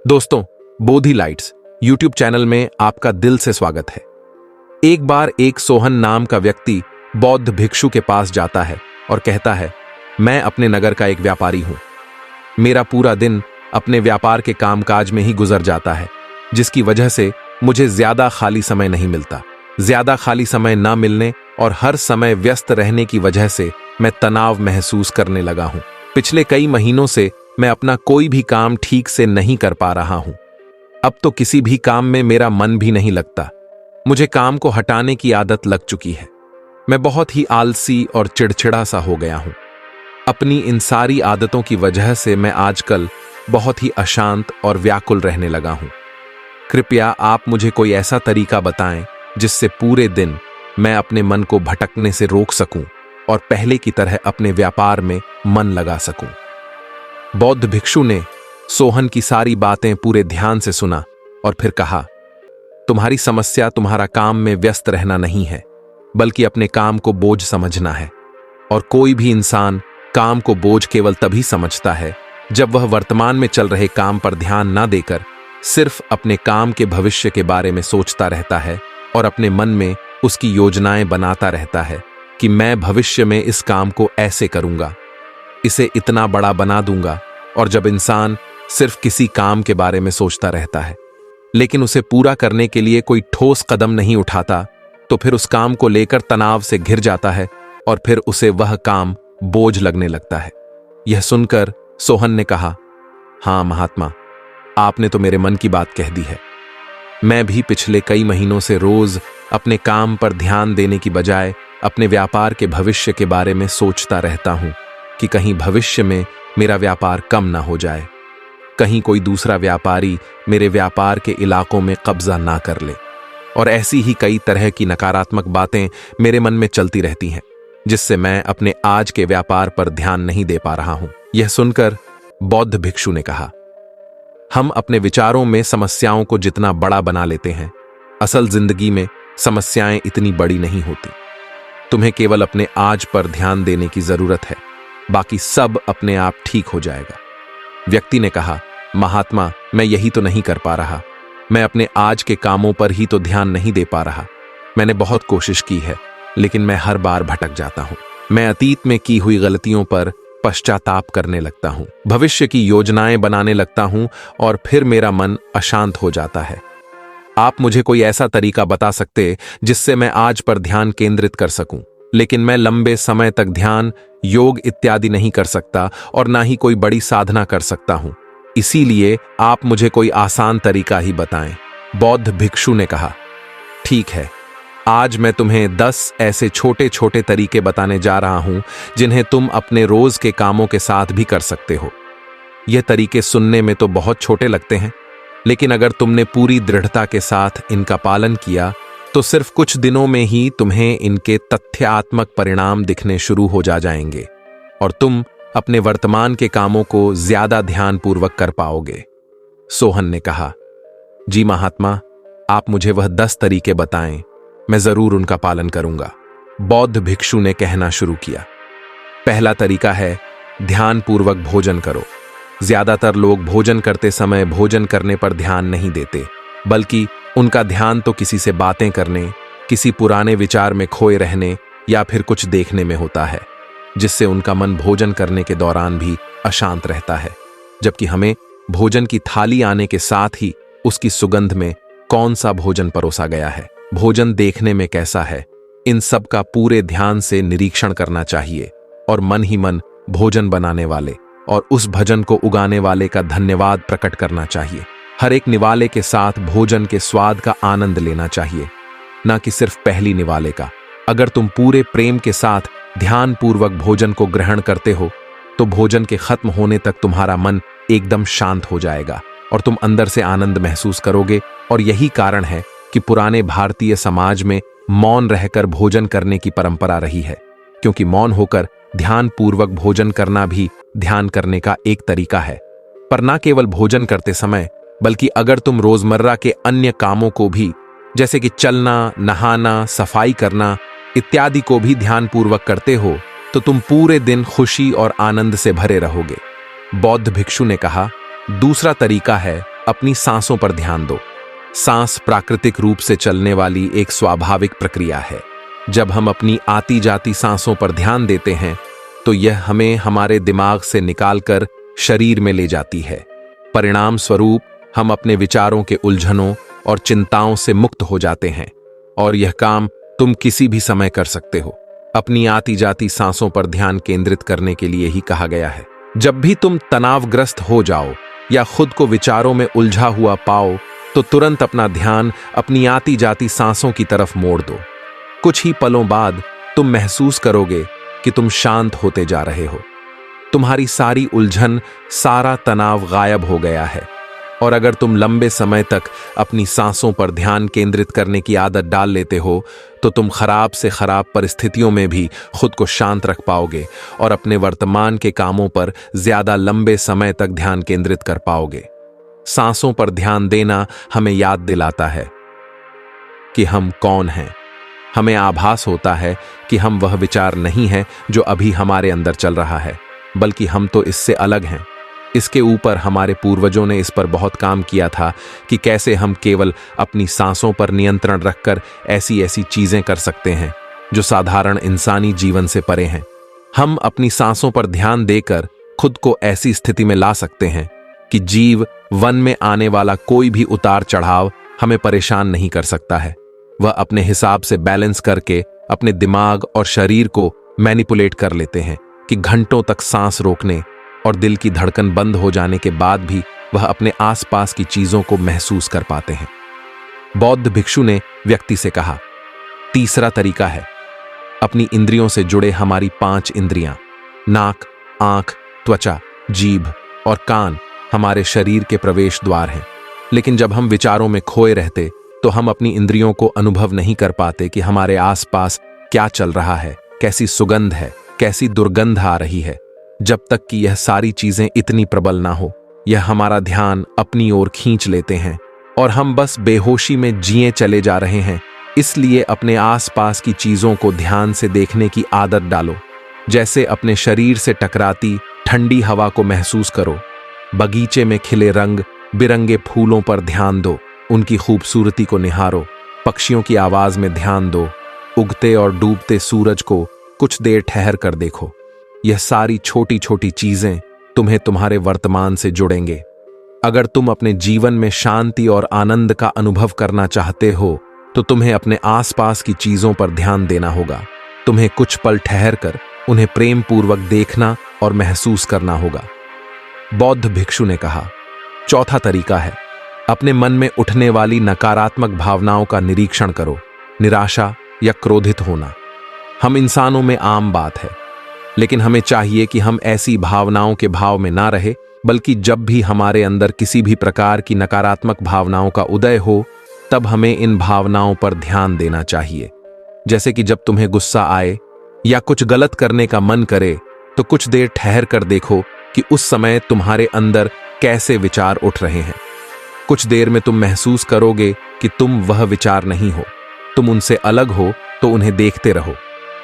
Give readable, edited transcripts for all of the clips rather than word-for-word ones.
दोस्तों, बोधि lights YouTube channel में आपका दिल से स्वागत है। एक बार एक सोहन नाम का व्यक्ति बौद्ध भिक्षु के पास जाता है और कहता है, मैं अपने नगर का एक व्यापारी हूं। मेरा पूरा दिन अपने व्यापार के कामकाज में ही गुजर जाता है, जिसकी वजह से मुझे ज्यादा खाली समय नहीं मिलता। ज्यादा खाली समय ना मिलने और हर समय व्यस्त रहने की वजह से मैं तनाव महसूस करने लगा हूं। पिछले कई महीनों से मैं अपना कोई भी काम ठीक से नहीं कर पा रहा हूं। अब तो किसी भी काम में मेरा मन भी नहीं लगता। मुझे काम को हटाने की आदत लग चुकी है। मैं बहुत ही आलसी और चिड़चिड़ा सा हो गया हूं। अपनी इन सारी आदतों की वजह से मैं आजकल बहुत ही अशांत और व्याकुल रहने लगा हूं। कृपया आप मुझे कोई ऐसा तरीका बताएं जिससे पूरे दिन मैं अपने मन को भटकने से रोक सकूं और पहले की तरह अपने व्यापार में मन लगा सकूं। बौद्ध भिक्षु ने सोहन की सारी बातें पूरे ध्यान से सुना और फिर कहा, तुम्हारी समस्या तुम्हारा काम में व्यस्त रहना नहीं है, बल्कि अपने काम को बोझ समझना है। और कोई भी इंसान काम को बोझ केवल तभी समझता है जब वह वर्तमान में चल रहे काम पर ध्यान ना देकर सिर्फ अपने काम के भविष्य के बारे में सोचता रहता है और अपने मन में उसकी योजनाएं बनाता रहता है कि मैं भविष्य में इस काम को ऐसे करूंगा, इसे इतना बड़ा बना दूंगा। और जब इंसान सिर्फ किसी काम के बारे में सोचता रहता है लेकिन उसे पूरा करने के लिए कोई ठोस कदम नहीं उठाता, तो फिर उस काम को लेकर तनाव से घिर जाता है और फिर उसे वह काम बोझ लगने लगता है। यह सुनकर सोहन ने कहा, हाँ महात्मा, आपने तो मेरे मन की बात कह दी है। मैं भी पिछले कई महीनों से रोज अपने काम पर ध्यान देने की बजाय अपने व्यापार के भविष्य के बारे में सोचता रहता हूं कि कहीं भविष्य में मेरा व्यापार कम ना हो जाए, कहीं कोई दूसरा व्यापारी मेरे व्यापार के इलाकों में कब्जा ना कर ले। और ऐसी ही कई तरह की नकारात्मक बातें मेरे मन में चलती रहती हैं, जिससे मैं अपने आज के व्यापार पर ध्यान नहीं दे पा रहा हूं। यह सुनकर बौद्ध भिक्षु ने कहा, हम अपने विचारों में समस्याओं को जितना बड़ा बना लेते हैं, असल जिंदगी में समस्याएं इतनी बड़ी नहीं होती। तुम्हें केवल अपने आज पर ध्यान देने की जरूरत है, बाकी सब अपने आप ठीक हो जाएगा। व्यक्ति ने कहा, महात्मा, मैं यही तो नहीं कर पा रहा। मैं अपने आज के कामों पर ही तो ध्यान नहीं दे पा रहा। मैंने बहुत कोशिश की है, लेकिन मैं हर बार भटक जाता हूं। मैं अतीत में की हुई गलतियों पर पश्चाताप करने लगता हूं, भविष्य की योजनाएं बनाने लगता हूं और फिर मेरा मन अशांत हो जाता है। आप मुझे कोई ऐसा तरीका बता सकते जिससे मैं आज पर ध्यान केंद्रित कर सकूं, लेकिन मैं लंबे समय तक ध्यान, योग इत्यादि नहीं कर सकता और ना ही कोई बड़ी साधना कर सकता हूं। इसीलिए आप मुझे कोई आसान तरीका ही बताएं। बौद्ध भिक्षु ने कहा, ठीक है, आज मैं तुम्हें 10 ऐसे छोटे छोटे तरीके बताने जा रहा हूं जिन्हें तुम अपने रोज के कामों के साथ भी कर सकते हो। यह तरीके सुनने में तो बहुत छोटे लगते हैं, लेकिन अगर तुमने पूरी दृढ़ता के साथ इनका पालन किया तो सिर्फ कुछ दिनों में ही तुम्हें इनके तथ्यात्मक परिणाम दिखने शुरू हो जाएंगे और तुम अपने वर्तमान के कामों को ज्यादा ध्यानपूर्वक कर पाओगे। सोहन ने कहा, जी महात्मा, आप मुझे वह 10 तरीके बताएं, मैं जरूर उनका पालन करूंगा। बौद्ध भिक्षु ने कहना शुरू किया, पहला तरीका है ध्यानपूर्वक भोजन करो। ज्यादातर लोग भोजन करते समय भोजन करने पर ध्यान नहीं देते, बल्कि उनका ध्यान तो किसी से बातें करने, किसी पुराने विचार में खोए रहने या फिर कुछ देखने में होता है, जिससे उनका मन भोजन करने के दौरान भी अशांत रहता है। जबकि हमें भोजन की थाली आने के साथ ही उसकी सुगंध में कौन सा भोजन परोसा गया है, भोजन देखने में कैसा है, इन सब का पूरे ध्यान से निरीक्षण करना चाहिए और मन ही मन भोजन बनाने वाले और उस भजन को उगाने वाले का धन्यवाद प्रकट करना चाहिए। हर एक निवाले के साथ भोजन के स्वाद का आनंद लेना चाहिए, ना कि सिर्फ पहली निवाले का। अगर तुम पूरे प्रेम के साथ ध्यानपूर्वक भोजन को ग्रहण करते हो तो भोजन के खत्म होने तक तुम्हारा मन एकदम शांत हो जाएगा और तुम अंदर से आनंद महसूस करोगे। और यही कारण है कि पुराने भारतीय समाज में मौन रहकर भोजन करने की परंपरा रही है, क्योंकि मौन होकर ध्यानपूर्वक भोजन करना भी ध्यान करने का एक तरीका है। पर ना केवल भोजन करते समय, बल्कि अगर तुम रोजमर्रा के अन्य कामों को भी, जैसे कि चलना, नहाना, सफाई करना इत्यादि को भी ध्यानपूर्वक करते हो, तो तुम पूरे दिन खुशी और आनंद से भरे रहोगे। बौद्ध भिक्षु ने कहा, दूसरा तरीका है अपनी सांसों पर ध्यान दो। सांस प्राकृतिक रूप से चलने वाली एक स्वाभाविक प्रक्रिया है। जब हम अपनी आती जाती सांसों पर ध्यान देते हैं तो यह हमें हमारे दिमाग से निकालकर शरीर में ले जाती है। परिणाम स्वरूप हम अपने विचारों के उलझनों और चिंताओं से मुक्त हो जाते हैं, और यह काम तुम किसी भी समय कर सकते हो। अपनी आती जाती सांसों पर ध्यान केंद्रित करने के लिए ही कहा गया है। जब भी तुम तनावग्रस्त हो जाओ या खुद को विचारों में उलझा हुआ पाओ तो तुरंत अपना ध्यान अपनी आती जाती सांसों की तरफ मोड़ दो। कुछ ही पलों बाद तुम महसूस करोगे कि तुम शांत होते जा रहे हो। तुम्हारी सारी उलझन, सारा तनाव गायब हो गया है। और अगर तुम लंबे समय तक अपनी सांसों पर ध्यान केंद्रित करने की आदत डाल लेते हो तो तुम खराब से खराब परिस्थितियों में भी खुद को शांत रख पाओगे और अपने वर्तमान के कामों पर ज्यादा लंबे समय तक ध्यान केंद्रित कर पाओगे। सांसों पर ध्यान देना हमें याद दिलाता है कि हम कौन हैं। हमें आभास होता है कि हम वह विचार नहीं हैं जो अभी हमारे अंदर चल रहा है, बल्कि हम तो इससे अलग हैं। इसके ऊपर हमारे पूर्वजों ने इस पर बहुत काम किया था कि कैसे हम केवल अपनी सांसों पर नियंत्रण रखकर ऐसी ऐसी चीजें कर सकते हैं जो साधारण इंसानी जीवन से परे हैं। हम अपनी सांसों पर ध्यान देकर खुद को ऐसी स्थिति में ला सकते हैं कि जीव वन में आने वाला कोई भी उतार चढ़ाव हमें परेशान नहीं कर सकता है। वह अपने हिसाब से बैलेंस करके अपने दिमाग और शरीर को मैनिपुलेट कर लेते हैं कि घंटों तक सांस रोकने और दिल की धड़कन बंद हो जाने के बाद भी वह अपने आसपास की चीजों को महसूस कर पाते हैं। बौद्ध भिक्षु ने व्यक्ति से कहा, तीसरा तरीका है, अपनी इंद्रियों से जुड़े हमारी 5 इंद्रियां, नाक, आंख, त्वचा, जीभ और कान हमारे शरीर के प्रवेश द्वार हैं। लेकिन जब हम विचारों में खोए रहते तो हम अपनी इंद्रियों को अनुभव नहीं कर पाते कि हमारे आसपास क्या चल रहा है, कैसी सुगंध है, कैसी दुर्गंध आ रही है। जब तक कि यह सारी चीजें इतनी प्रबल ना हो, यह हमारा ध्यान अपनी ओर खींच लेते हैं और हम बस बेहोशी में जिए चले जा रहे हैं। इसलिए अपने आसपास की चीजों को ध्यान से देखने की आदत डालो। जैसे अपने शरीर से टकराती ठंडी हवा को महसूस करो। बगीचे में खिले रंग बिरंगे फूलों पर ध्यान दो, उनकी खूबसूरती को निहारो। पक्षियों की आवाज में ध्यान दो। उगते और डूबते सूरज को कुछ देर ठहर कर देखो। यह सारी छोटी छोटी चीजें तुम्हें तुम्हारे वर्तमान से जुड़ेंगे। अगर तुम अपने जीवन में शांति और आनंद का अनुभव करना चाहते हो तो तुम्हें अपने आसपास की चीजों पर ध्यान देना होगा। तुम्हें कुछ पल ठहर कर उन्हें प्रेम पूर्वक देखना और महसूस करना होगा। बौद्ध भिक्षु ने कहा, चौथा तरीका है, अपने मन में उठने वाली नकारात्मक भावनाओं का निरीक्षण करो। निराशा या क्रोधित होना हम इंसानों में आम बात है, लेकिन हमें चाहिए कि हम ऐसी भावनाओं के भाव में ना रहे, बल्कि जब भी हमारे अंदर किसी भी प्रकार की नकारात्मक भावनाओं का उदय हो तब हमें इन भावनाओं पर ध्यान देना चाहिए। जैसे कि जब तुम्हें गुस्सा आए या कुछ गलत करने का मन करे तो कुछ देर ठहर कर देखो कि उस समय तुम्हारे अंदर कैसे विचार उठ रहे हैं। कुछ देर में तुम महसूस करोगे कि तुम वह विचार नहीं हो, तुम उनसे अलग हो, तो उन्हें देखते रहो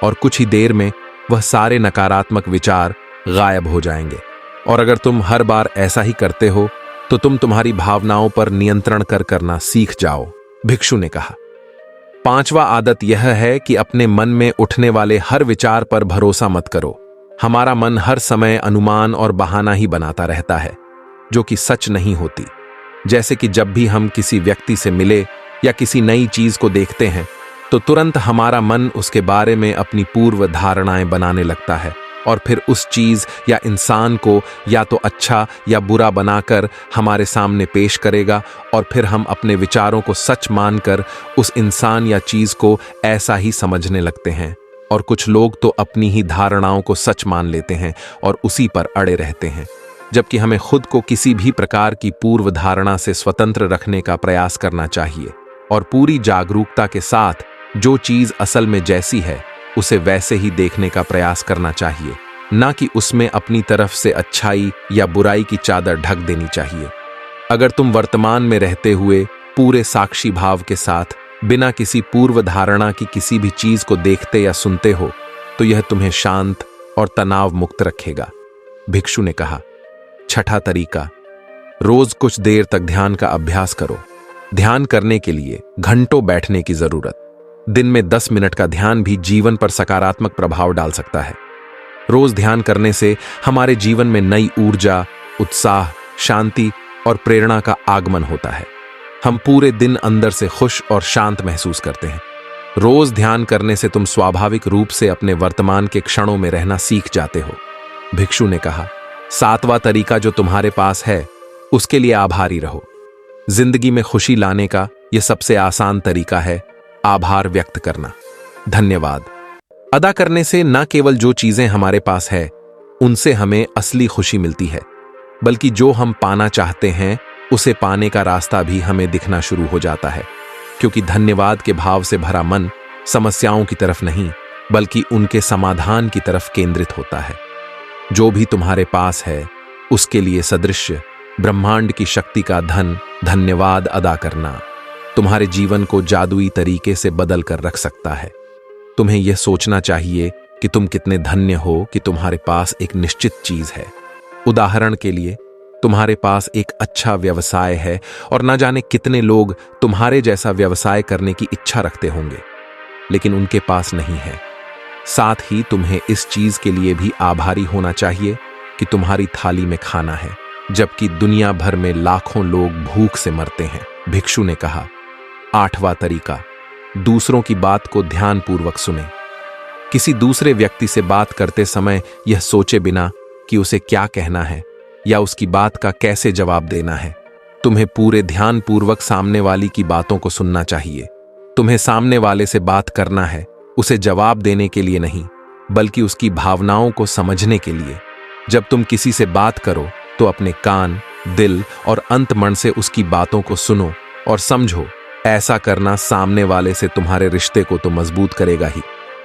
और कुछ ही देर में वह सारे नकारात्मक विचार गायब हो जाएंगे। और अगर तुम हर बार ऐसा ही करते हो तो तुम तुम्हारी भावनाओं पर नियंत्रण करना सीख जाओ। भिक्षु ने कहा, पांचवा आदत यह है कि अपने मन में उठने वाले हर विचार पर भरोसा मत करो। हमारा मन हर समय अनुमान और बहाना ही बनाता रहता है जो कि सच नहीं होती। जैसे कि जब भी हम किसी व्यक्ति से मिले या किसी नई चीज को देखते हैं तो तुरंत हमारा मन उसके बारे में अपनी पूर्व धारणाएं बनाने लगता है और फिर उस चीज या इंसान को या तो अच्छा या बुरा बनाकर हमारे सामने पेश करेगा और फिर हम अपने विचारों को सच मानकर उस इंसान या चीज को ऐसा ही समझने लगते हैं। और कुछ लोग तो अपनी ही धारणाओं को सच मान लेते हैं और उसी पर अड़े रहते हैं, जबकि हमें खुद को किसी भी प्रकार की पूर्व धारणा से स्वतंत्र रखने का प्रयास करना चाहिए और पूरी जागरूकता के साथ जो चीज असल में जैसी है उसे वैसे ही देखने का प्रयास करना चाहिए, ना कि उसमें अपनी तरफ से अच्छाई या बुराई की चादर ढक देनी चाहिए। अगर तुम वर्तमान में रहते हुए पूरे साक्षी भाव के साथ बिना किसी पूर्व धारणा की किसी भी चीज को देखते या सुनते हो तो यह तुम्हें शांत और तनाव मुक्त रखेगा। भिक्षु ने कहा, छठा तरीका, रोज कुछ देर तक ध्यान का अभ्यास करो। ध्यान करने के लिए घंटों बैठने की जरूरत। दिन में 10 मिनट का ध्यान भी जीवन पर सकारात्मक प्रभाव डाल सकता है। रोज ध्यान करने से हमारे जीवन में नई ऊर्जा, उत्साह, शांति और प्रेरणा का आगमन होता है। हम पूरे दिन अंदर से खुश और शांत महसूस करते हैं। रोज ध्यान करने से तुम स्वाभाविक रूप से अपने वर्तमान के क्षणों में रहना सीख जाते हो। भिक्षु ने कहा, 7वां तरीका जो तुम्हारे पास है उसके लिए आभारी रहो। जिंदगी में खुशी लाने का यह सबसे आसान तरीका है आभार व्यक्त करना। धन्यवाद अदा करने से न केवल जो चीजें हमारे पास है उनसे हमें असली खुशी मिलती है, बल्कि जो हम पाना चाहते हैं उसे पाने का रास्ता भी हमें दिखना शुरू हो जाता है। क्योंकि धन्यवाद के भाव से भरा मन समस्याओं की तरफ नहीं बल्कि उनके समाधान की तरफ केंद्रित होता है। जो भी तुम्हारे पास है उसके लिए सदृश्य ब्रह्मांड की शक्ति का धन्यवाद अदा करना तुम्हारे जीवन को जादुई तरीके से बदल कर रख सकता है। तुम्हें यह सोचना चाहिए कि तुम कितने धन्य हो कि तुम्हारे पास एक निश्चित चीज है। उदाहरण के लिए, तुम्हारे पास एक अच्छा व्यवसाय है और न जाने कितने लोग तुम्हारे जैसा व्यवसाय करने की इच्छा रखते होंगे, लेकिन उनके पास नहीं है। साथ ही तुम्हें इस चीज के लिए भी आभारी होना चाहिए कि तुम्हारी थाली में खाना है, जबकि दुनिया भर में लाखों लोग भूख से मरते हैं। भिक्षु ने कहा, 8वां तरीका, दूसरों की बात को ध्यानपूर्वक सुने। किसी दूसरे व्यक्ति से बात करते समय यह सोचे बिना कि उसे क्या कहना है या उसकी बात का कैसे जवाब देना है, तुम्हें पूरे ध्यानपूर्वक सामने वाली की बातों को सुनना चाहिए। तुम्हें सामने वाले से बात करना है, उसे जवाब देने के लिए नहीं, बल्कि उसकी भावनाओं को समझने के लिए। जब तुम किसी से बात करो तो अपने कान, दिल और अंतमन से उसकी बातों को सुनो और समझो। ऐसा करना सामने वाले से तुम्हारे रिश्ते को तो मजबूत करेगा ही,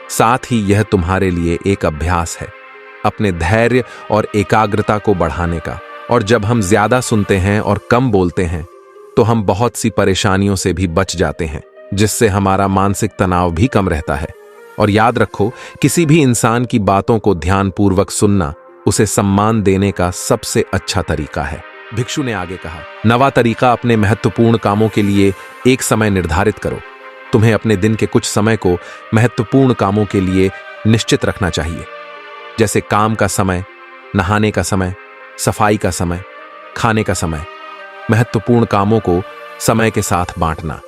साथ ही यह तुम्हारे लिए एक अभ्यास है अपने धैर्य और एकाग्रता को बढ़ाने का। और जब हम ज्यादा सुनते हैं और कम बोलते हैं तो हम बहुत सी परेशानियों से भी बच जाते हैं, जिससे हमारा मानसिक तनाव भी कम रहता है। और याद रखो, किसी भी इंसान की बातों को ध्यानपूर्वक सुनना उसे सम्मान देने का सबसे अच्छा तरीका है। भिक्षु ने आगे कहा, 9वां तरीका, अपने महत्वपूर्ण कामों के लिए एक समय निर्धारित करो। तुम्हें अपने दिन के कुछ समय को महत्वपूर्ण कामों के लिए निश्चित रखना चाहिए, जैसे काम का समय, नहाने का समय, सफाई का समय, खाने का समय। महत्वपूर्ण कामों को समय के साथ बांटना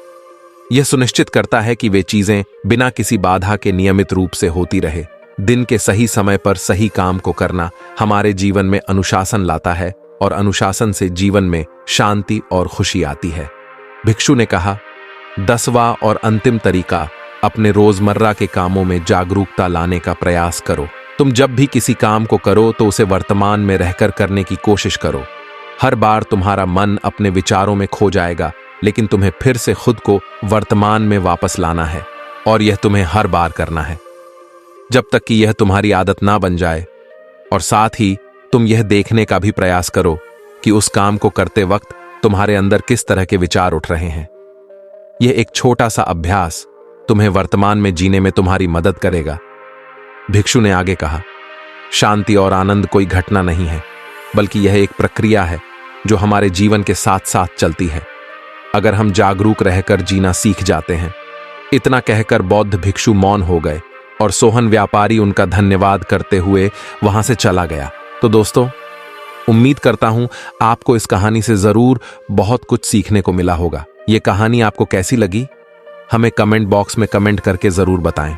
यह सुनिश्चित करता है कि वे चीजें बिना किसी बाधा के नियमित रूप से होती रहे। दिन के सही समय पर सही काम को करना हमारे जीवन में अनुशासन लाता है और अनुशासन से जीवन में शांति और खुशी आती है। भिक्षु ने कहा, 10वां और अंतिम तरीका, अपने रोजमर्रा के कामों में जागरूकता लाने का प्रयास करो। तुम जब भी किसी काम को करो तो उसे वर्तमान में रहकर करने की कोशिश करो। हर बार तुम्हारा मन अपने विचारों में खो जाएगा, लेकिन तुम्हें फिर से खुद को वर्तमान में वापस लाना है और यह तुम्हें हर बार करना है जब तक कि यह तुम्हारी आदत ना बन जाए। और साथ ही तुम यह देखने का भी प्रयास करो कि उस काम को करते वक्त तुम्हारे अंदर किस तरह के विचार उठ रहे हैं। यह एक छोटा सा अभ्यास तुम्हें वर्तमान में जीने में तुम्हारी मदद करेगा। भिक्षु ने आगे कहा, शांति और आनंद कोई घटना नहीं है, बल्कि यह एक प्रक्रिया है जो हमारे जीवन के साथ साथ चलती है, अगर हम जागरूक रहकर जीना सीख जाते हैं। इतना कहकर बौद्ध भिक्षु मौन हो गए और सोहन व्यापारी उनका धन्यवाद करते हुए वहां से चला गया। तो दोस्तों, उम्मीद करता हूं आपको इस कहानी से जरूर बहुत कुछ सीखने को मिला होगा। ये कहानी आपको कैसी लगी, हमें कमेंट बॉक्स में कमेंट करके जरूर बताएं।